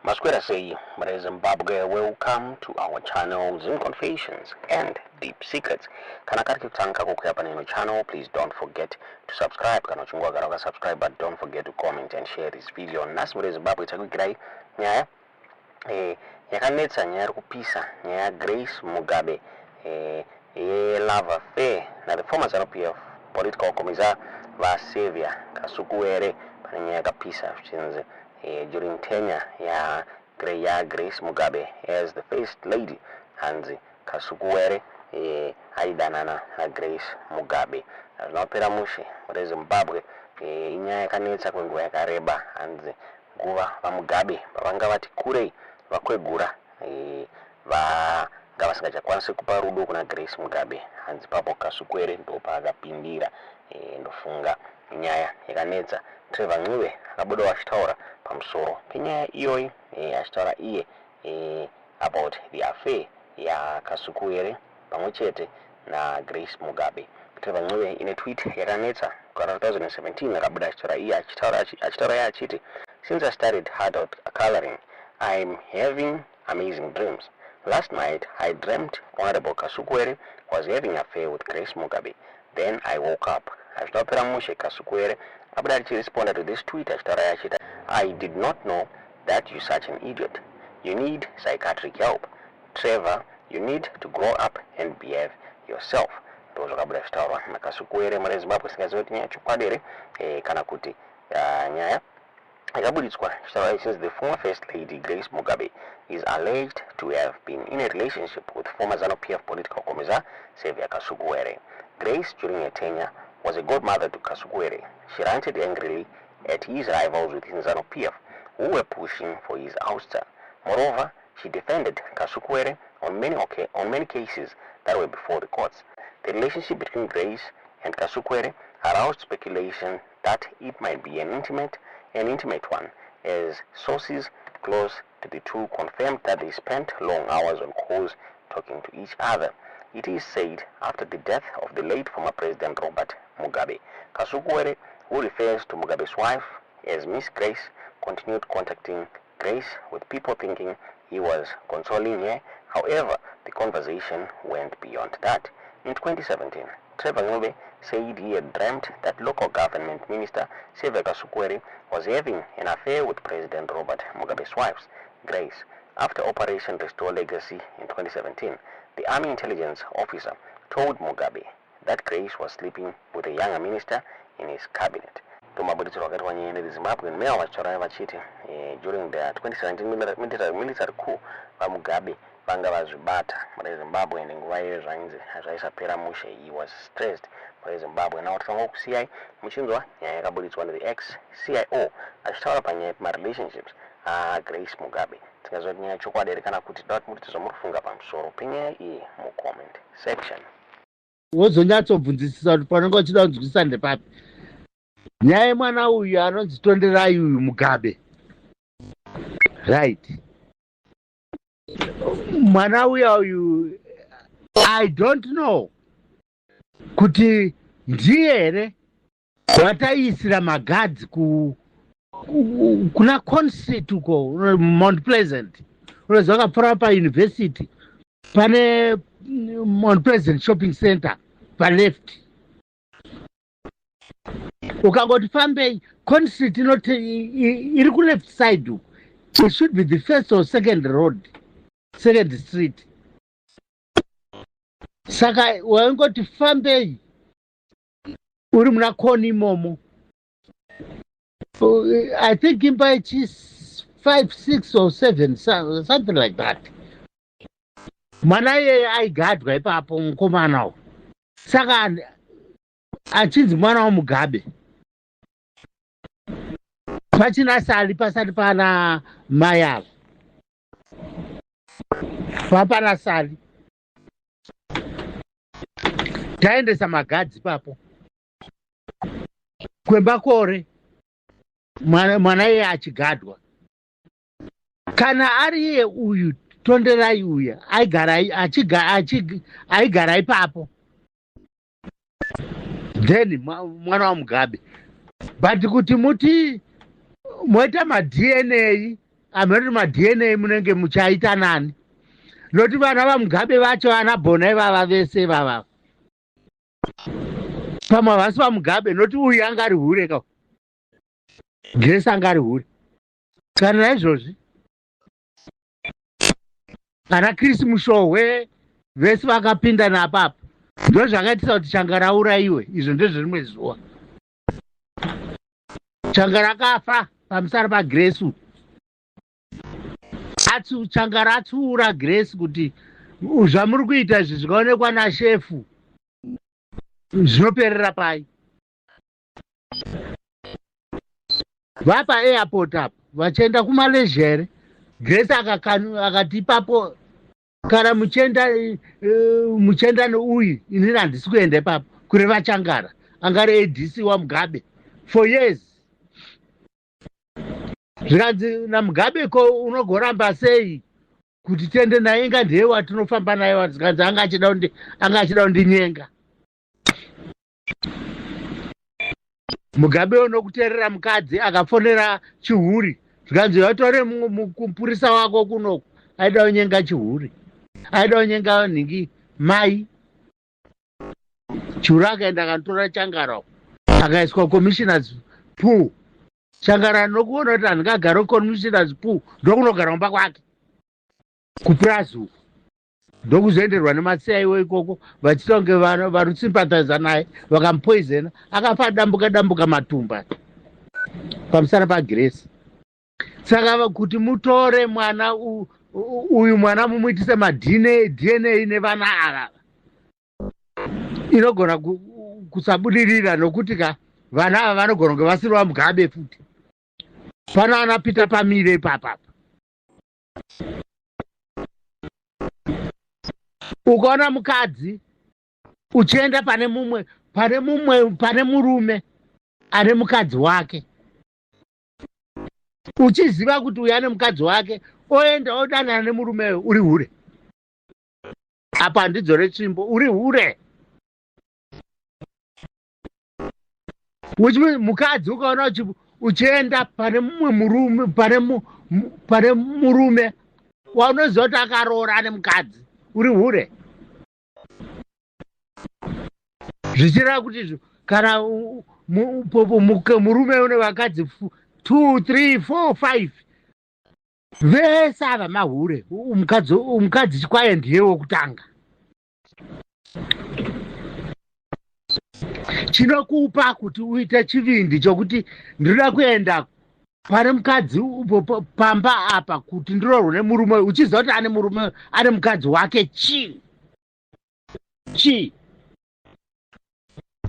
Masquera say, Zimbabwe, welcome to our channel Zim Confessions and Deep Secrets. Kana kati kutanka kukuya neno channel, please don't forget to subscribe. Kana chungwa gara subscribe, but don't forget to comment and share this video. Nasi Zimbabwe chakukirai nyaya yakanetsa nyaya kupisa nyaya Grace Mugabe ye love affair na the former ZANU-PF political commissar va Xavier Kasukuwere pane nyaya yakapisa zvichinzi during tenure ya Grace Mugabe as the first lady Hanzi Kasukuwere aidanana na Grace Mugabe zvinopera mushe muri Zimbabwe inyaya yakanetsa kwenguva yakareba hanzi nguva vaMugabe pavanga vati kurei vakwegura vanga vasingachakwanisi kupa rudo kuna Grace Mugabe hanzi papo Kasukuwere ndo paakapindira ndofunga nyaya yakanetsa. Trevor Ncube akabuda achitaura pamusoro penyaya iyoyi achitaura iye about the affair ya Kasukuwere pamwechete na Grace Mugabe. Trevor Ncube ine tweet yakanetsa kwa 2017 akabuda achitaura iye achitaura achiti, since I started hard out coloring, I'm having amazing dreams. Last night I dreamt Honorable Kasukuwere was having an affair with Grace Mugabe. Then I woke up. Azvinopera mushe Kasukuwere abuda responded to this tweet achitaura achita, I did not know that you're such an idiot. You need psychiatric help. Trevor, you need to grow up and behave yourself. Ndo zvakabuda zvitaurwa naKasukuwere muri Zimbabwe. Singazivi kuti nyaya chokwadi here kana kuti nyaya yakabuditswa zvitaurwa since the former first lady Grace Mugabe is alleged to have been in a relationship with former ZANU-PF political commissar Xavier Kasukuwere. Grace, during her tenure, was a godmother to Kasukuwere. She ranted angrily at his rivals within ZANU-PF who were pushing for his ouster. Moreover, she defended Kasukuwere on many cases that were before the courts. The relationship between Grace and Kasukuwere aroused speculation that it might be an intimate one, as sources close to the two confirmed that they spent long hours on calls talking to each other. It is said after the death of the late former President Robert Mugabe, Kasukuwere, who refers to Mugabe's wife as Miss Grace, continued contacting Grace with people thinking he was consoling her. However, the conversation went beyond that. In 2017, Trevor Ncube said he had dreamt that local government minister Xavier Kasukuwere was having an affair with President Robert Mugabe's wife, Grace. After Operation Restore Legacy in 2017, the Army intelligence officer told Mugabe that Grace was sleeping with a younger minister in his cabinet. Tomabuditsiro wakati wanyene Zimbabwe meya wachitaura vachiti during the 2017 military coup vaMugabe vanga vazvibata muri Zimbabwe nenguva iyo zvainzi zvaisapera mushe. He was stressed muri Zimbabwe. Now tisango kusiyai muchinzwa nyaya yakabuditswa the ex-CIO achitaura panyaya relationships Grace Mugabe. Tikazoti nyaya chokwadi here kana kuti ndauti muri tizomurifunga pamusoro penyaya iyi mucomment section. Wozonyatsobvunzisisa kuti panenge uchida kunzwisisa ndepapi nyaya yemwana uyu anonzi Tonderai uyu Mugabe, right? Mwana uyu I don't know kuti ndiye here wataisira magadzi kuna concert uko Mount Pleasant. Unozwa wakapfura pauniversity pane Mount Pleasant shopping center paleft. Ukangoti fambei concert iri ku left side uko. It should be the first or second street. Saka waingoti fambei uri muna koni imomo. I think imba ichi 5, 6 or 7, something like that. Mwana yeye aigadwa ipapo mukomana uyu. Saka achinzi mwana waMugabe. Pachina sali pasati pana mayava. Papana sali. Taendesa magadzi papo. Kwemba kore. Mwana yeye achigadwa. Kana ari iye uyu Tonderai uya aigara ipapo. Then mwana waMugabe. But kuti muti moita ma DNA amene ma-DNA munenge muchaita nani. Noti vana vaMugabe vacho vana Bhona ivava vese vava. Pamwe havasi vaMugabe noti uyu angari hure ka. Grace angari hure. Kana naizvozvi kana Chris Mushohwe vese vakapinda napapo. Ndo zvakaitisa kuti Changara aurayiwe. Izvo ndezverimwe zuva. Changara akafa pamusara paGrace. Changara atsiura Grace kuti zvamuri kuita izvi zvikaonekwa nashefu zvinoperera pai. Vapa airport apo vachienda kuMalaysia. Grace akati ipapo kana muchenda neuyu inini handisi kuenda ipapo kureva Changara angari ADC waMugabe for years. Zvikanzi naMugabe ko unogoramba sei kuti tiende naye inga ndiye watinofamba naye. Zvikanzi anga achida kundinyenga. Mugabe unokuteerera mukadzi akafonera Chihuri. Zvikanzi watore mupurisa wako kunoku aida kunyenga Chihuri. Aida kunyenga nhingi mai. Chihuri akaenda akandotora Changara akaiswa commissioners pool. Changara nokuona kuti handingagara commissioners pool ndokunogara kumba kwake kuPrazu. Ndokuzoenderwa nemasiyaiwo ikoko vachiita kunge varusympathiza naye vakamupoizena akafa dambuka matumba pamusana paGrace. Saka kuti mutore mwana uyu mwana mumuitise ma-DNA nevana ava inogona kusabudirira nokuti vana ava vanogona kunge vasiri vaMugabe futi. Pana ana Peter Pamire ipapa. Ukaona mukadzi uchienda pane murume ane mukadzi wake uchiziva kuti uyu ane mukadzi wake oenda odanana nemurume uri hure. Apa handidzore tsvimbo uri hure. Mukadzi ukaona uchienda pane murume waunoziva kuti akaroora ane mukadzi uri hure. Zvichireva kuti kana murume une vakadzi 2, 3, 4, 5 vese ava mahure. Mukadzi chikwaye ndiye wokutanga. Chinokupa kuti uite chivindi chokuti ndinoda kuenda pane mukadzi pamba apa kuti ndirorwe nemurume uchiziva kuti ane murume ane mukadzi wake chi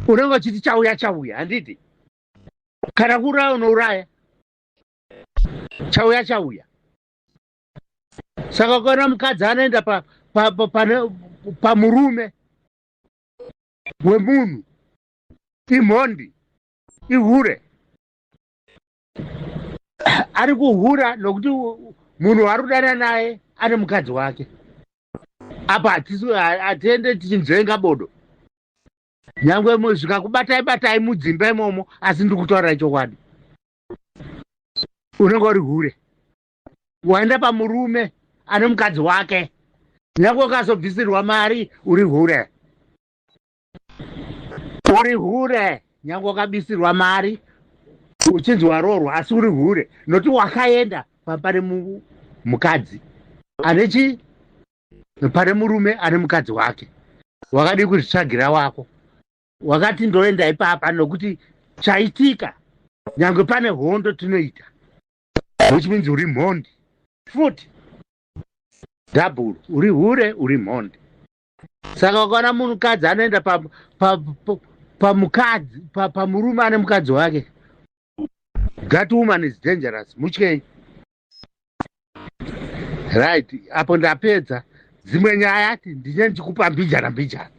unenge uchiti chauya handiti. Kana kuuraya unouraya chauya. Saka ukaona mukadzi anoenda pamurume wemunhu imhondi ihure. Ari kuhura nokuti munhu ari kudana naye ane mukadzi wake. Apa hatiende tichinzvenga bodo. Nyangwe zvikakubatai mudzimba imomo asi ndiri kutaura chokwadi. Unenge uri hure. Waenda pamurume ane mukadzi wake. Nyangwe ukazobvisirwa mari uri hure. Uri hure. Nyangwe ukabisirwa mari uchinzi waroorwa asi uri hure. Noti wakaenda pane mukadzi ane pane murume ane mukadzi wake. Wakadi kuzvitsvagira wako. Wakati ndoenda ipapa nokuti chaitika nyangwe pane hondo tinoita. Which means uri mhondi. Futi. Double. Uri hure, uri mhondi. Saka ukaona munhukadzi anoenda pamukadzi pamurume ane mukadzi wake. That woman is dangerous. Mutyei. Right. Apo ndapedza. Dzimwe nyaya ndinenge ndichikupa mbijana.